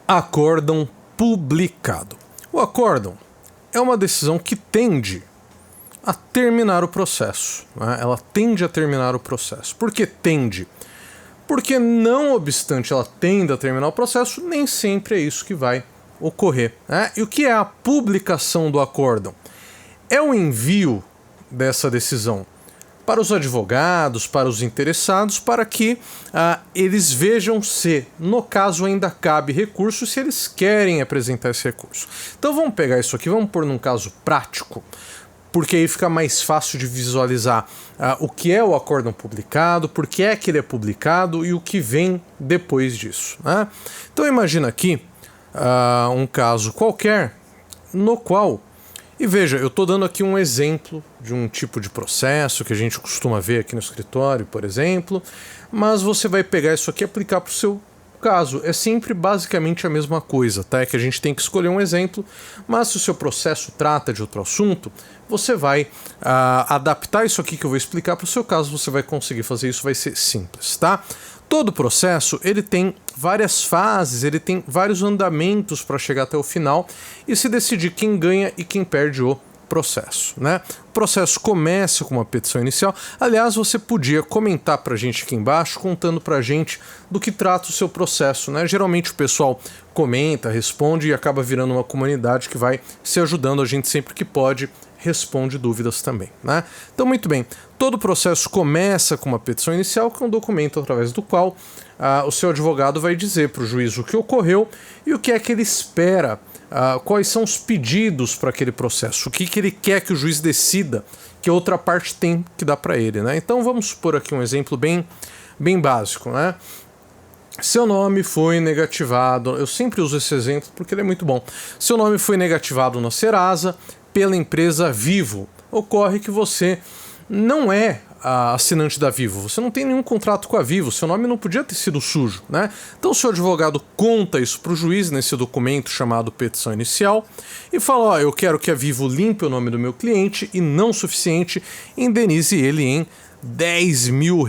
Acórdão publicado. O acórdão é uma decisão que tende a terminar o processo, né? Ela tende a terminar o processo. Por que tende? Porque não obstante ela tenda a terminar o processo, nem sempre é isso que vai ocorrer, né? E o que é a publicação do acórdão? É o envio dessa decisão para os advogados, para os interessados, para que eles vejam se, no caso, ainda cabe recurso, se eles querem apresentar esse recurso. Então vamos pegar isso aqui, vamos pôr num caso prático, porque aí fica mais fácil de visualizar o que é o acórdão publicado, por que é que ele é publicado e o que vem depois disso, né? Então imagina aqui um caso qualquer no qual... E veja, eu estou dando aqui um exemplo de um tipo de processo que a gente costuma ver aqui no escritório, por exemplo, mas você vai pegar isso aqui e aplicar para o seu caso. É sempre basicamente a mesma coisa, tá? É que a gente tem que escolher um exemplo, mas se o seu processo trata de outro assunto, você vai adaptar isso aqui que eu vou explicar para o seu caso, você vai conseguir fazer isso, vai ser simples, tá? Todo processo, ele tem várias fases, ele tem vários andamentos para chegar até o final e se decidir quem ganha e quem perde o processo, né? O processo começa com uma petição inicial. Aliás, você podia comentar pra gente aqui embaixo, contando pra gente do que trata o seu processo, né? Geralmente o pessoal comenta, responde e acaba virando uma comunidade que vai se ajudando a gente sempre que pode, responde dúvidas também, né? Então, muito bem. Todo processo começa com uma petição inicial, que é um documento através do qual o seu advogado vai dizer para o juiz o que ocorreu e o que é que ele espera, quais são os pedidos para aquele processo, o que ele quer que o juiz decida que a outra parte tem que dar para ele, né? Então vamos supor aqui um exemplo bem básico, né? Seu nome foi negativado, eu sempre uso esse exemplo porque ele é muito bom. Seu nome foi negativado na Serasa pela empresa Vivo. Ocorre que você não é assinante da Vivo, você não tem nenhum contrato com a Vivo, seu nome não podia ter sido sujo, né? Então o seu advogado conta isso para o juiz nesse documento chamado petição inicial e fala, ó, eu quero que a Vivo limpe o nome do meu cliente e, não suficiente, indenize ele em R$10 mil,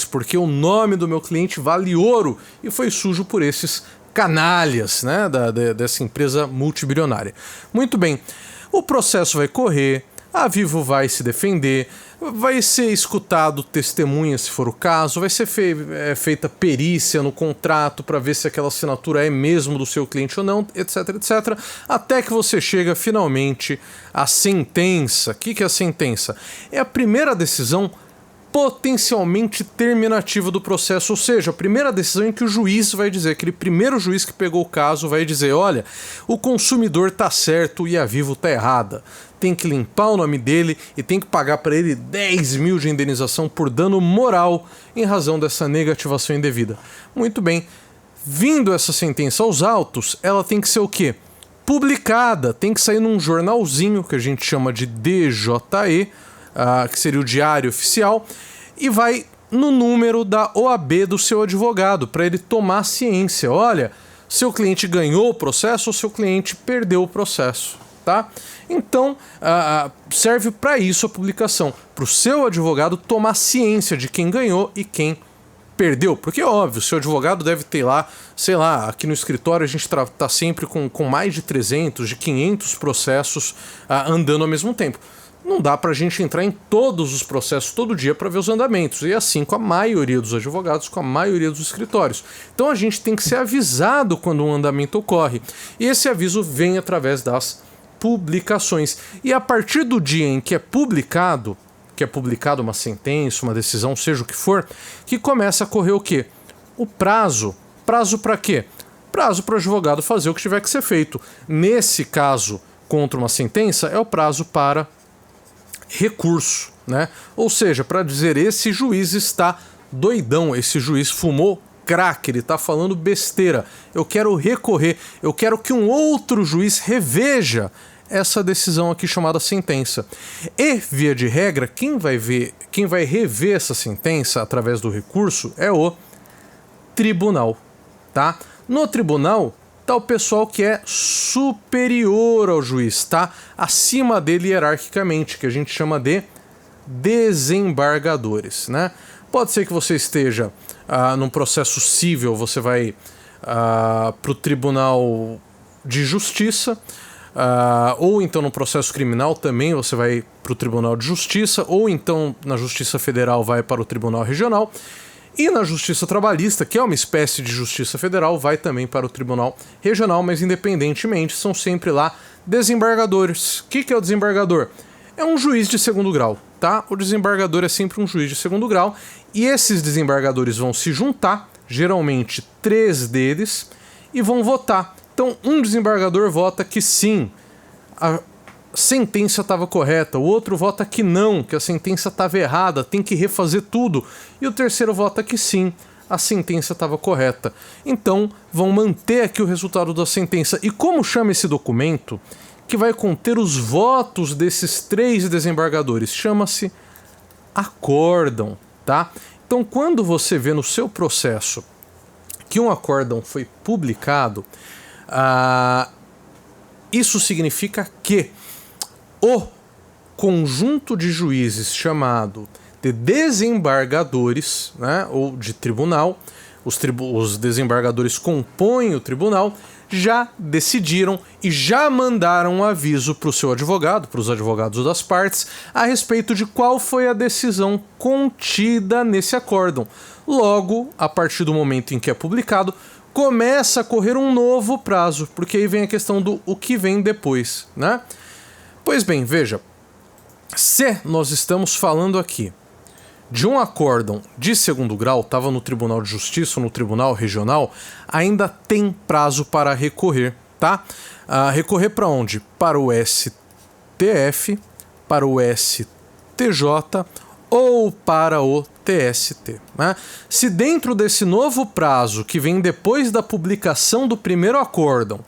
porque o nome do meu cliente vale ouro e foi sujo por esses canalhas, né, dessa empresa multibilionária. Muito bem, o processo vai correr, a Vivo vai se defender, vai ser escutado testemunha se for o caso, vai ser feita perícia no contrato para ver se aquela assinatura é mesmo do seu cliente ou não, etc, etc, até que você chega finalmente à sentença. O que é a sentença? É a primeira decisão potencialmente terminativa do processo, ou seja, a primeira decisão em que o juiz vai dizer, aquele primeiro juiz que pegou o caso vai dizer, olha, o consumidor tá certo e a Vivo tá errada, tem que limpar o nome dele e tem que pagar para ele 10 mil de indenização por dano moral em razão dessa negativação indevida. Muito bem, vindo essa sentença aos autos, ela tem que ser o quê? Publicada, tem que sair num jornalzinho que a gente chama de DJE, que seria o diário oficial, e vai no número da OAB do seu advogado, para ele tomar ciência. Olha, seu cliente ganhou o processo ou seu cliente perdeu o processo, tá? Então, serve para isso a publicação, para o seu advogado tomar ciência de quem ganhou e quem perdeu, porque é óbvio, seu advogado deve ter lá, sei lá, aqui no escritório a gente tá sempre com mais de 300, de 500 processos andando ao mesmo tempo. Não dá pra gente entrar em todos os processos todo dia para ver os andamentos, e assim com a maioria dos advogados, com a maioria dos escritórios. Então a gente tem que ser avisado quando um andamento ocorre, e esse aviso vem através das publicações. E a partir do dia em que é publicado uma sentença, uma decisão, seja o que for, que começa a correr o quê? O prazo. Prazo para quê? Prazo para o advogado fazer o que tiver que ser feito. Nesse caso, contra uma sentença, é o prazo para recurso, né? Ou seja, para dizer, esse juiz está doidão, esse juiz fumou crack, ele está falando besteira, eu quero recorrer, eu quero que um outro juiz reveja essa decisão aqui chamada sentença. E, via de regra, quem vai rever essa sentença através do recurso é o tribunal, tá? No tribunal tá o pessoal que é superior ao juiz, tá? Acima dele hierarquicamente, que a gente chama de desembargadores, né? Pode ser que você esteja num processo civil, você vai para o Tribunal de Justiça, ou então no processo criminal também você vai para o Tribunal de Justiça, ou então na Justiça Federal vai para o Tribunal Regional, e na Justiça Trabalhista, que é uma espécie de Justiça Federal, vai também para o Tribunal Regional, mas independentemente são sempre lá desembargadores. O que é o desembargador? É um juiz de segundo grau, tá? O desembargador é sempre um juiz de segundo grau, e esses desembargadores vão se juntar, geralmente 3 deles, e vão votar. Então, um desembargador vota que sim, a sentença estava correta, o outro vota que não, que a sentença estava errada, tem que refazer tudo, e o terceiro vota que sim, a sentença estava correta. Então, vão manter aqui o resultado da sentença. E como chama esse documento, que vai conter os votos desses 3 desembargadores? Chama-se acórdão, tá? Então, quando você vê no seu processo que um acórdão foi publicado, isso significa que o conjunto de juízes chamado de desembargadores, né, ou de tribunal, os desembargadores compõem o tribunal, já decidiram e já mandaram um aviso para o seu advogado, para os advogados das partes, a respeito de qual foi a decisão contida nesse acórdão. Logo, a partir do momento em que é publicado, começa a correr um novo prazo, porque aí vem a questão do o que vem depois, né? Pois bem, veja, se nós estamos falando aqui de um acórdão de segundo grau, estava no Tribunal de Justiça ou no Tribunal Regional, ainda tem prazo para recorrer, tá? Recorrer para onde? Para o STF, para o STJ ou para o TST, né? Se dentro desse novo prazo, que vem depois da publicação do primeiro acórdão,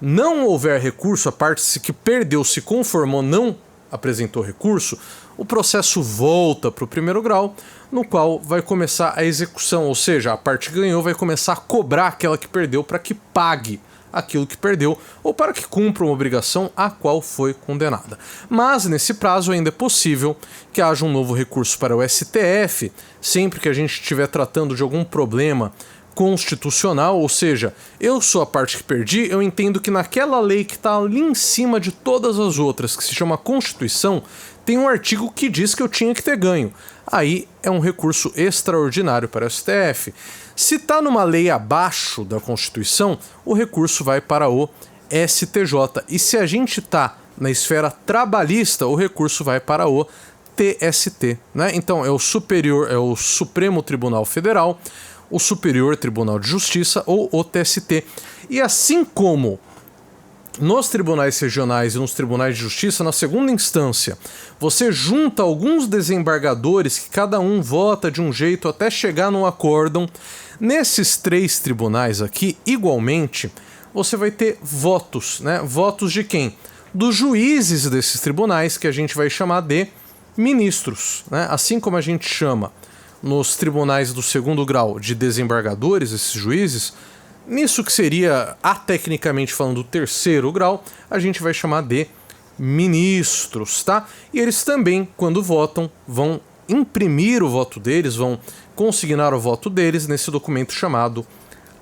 não houver recurso, a parte que perdeu, se conformou, não apresentou recurso, o processo volta para o primeiro grau, no qual vai começar a execução, ou seja, a parte que ganhou vai começar a cobrar aquela que perdeu para que pague aquilo que perdeu ou para que cumpra uma obrigação a qual foi condenada. Mas nesse prazo ainda é possível que haja um novo recurso para o STF, sempre que a gente estiver tratando de algum problema constitucional, ou seja, eu sou a parte que perdi, eu entendo que naquela lei que está ali em cima de todas as outras, que se chama Constituição, tem um artigo que diz que eu tinha que ter ganho. Aí é um recurso extraordinário para o STF. Se está numa lei abaixo da Constituição, o recurso vai para o STJ. E se a gente está na esfera trabalhista, o recurso vai para o TST, né? Então é o Supremo Tribunal Federal, o Superior Tribunal de Justiça ou o TST. E assim como nos tribunais regionais e nos tribunais de justiça, na segunda instância, você junta alguns desembargadores que cada um vota de um jeito até chegar num acórdão. Nesses 3 tribunais aqui, igualmente, você vai ter votos, né? Votos de quem? Dos juízes desses tribunais, que a gente vai chamar de ministros, né? Assim como a gente chama nos tribunais do segundo grau de desembargadores, esses juízes, nisso que seria, tecnicamente falando, o terceiro grau, a gente vai chamar de ministros, tá? E eles também, quando votam, vão imprimir o voto deles, vão consignar o voto deles nesse documento chamado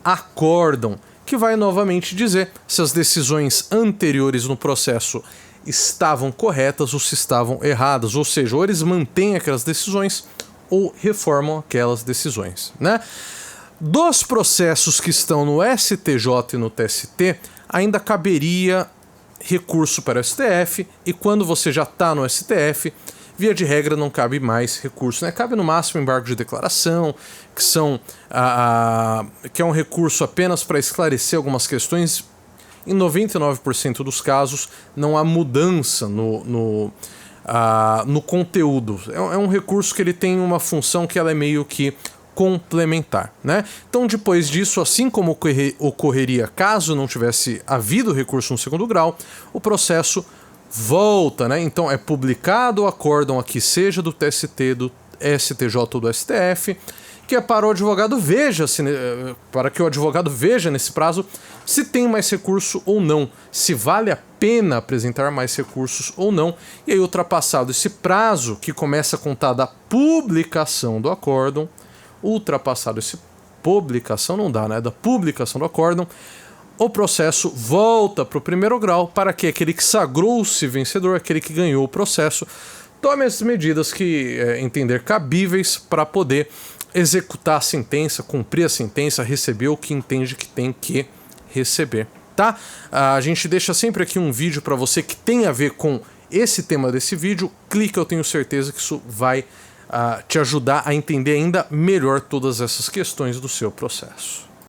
acórdão, que vai novamente dizer se as decisões anteriores no processo estavam corretas ou se estavam erradas, ou seja, ou eles mantêm aquelas decisões ou reformam aquelas decisões, né? Dos processos que estão no STJ e no TST, ainda caberia recurso para o STF, e quando você já está no STF, via de regra não cabe mais recurso, né? Cabe no máximo embargo de declaração, que é um recurso apenas para esclarecer algumas questões. Em 99% dos casos não há mudança no conteúdo. É um recurso que ele tem uma função que ela é meio que complementar, né? Então, depois disso, assim como ocorreria caso não tivesse havido recurso no segundo grau, o processo volta, né? Então, é publicado o acórdão aqui, seja do TST, do STJ ou do STF, que é para o advogado para que o advogado veja nesse prazo se tem mais recurso ou não, se vale a pena apresentar mais recursos ou não. E aí, ultrapassado esse prazo, que começa a contar da publicação do acórdão, ultrapassado esse publicação, não dá, né? Da publicação do acórdão, o processo volta para o primeiro grau para que aquele que sagrou-se vencedor, aquele que ganhou o processo, tome as medidas que entender cabíveis para poder executar a sentença, cumprir a sentença, receber o que entende que tem que receber, tá? A gente deixa sempre aqui um vídeo para você que tem a ver com esse tema desse vídeo. Clica, eu tenho certeza que isso vai te ajudar a entender ainda melhor todas essas questões do seu processo.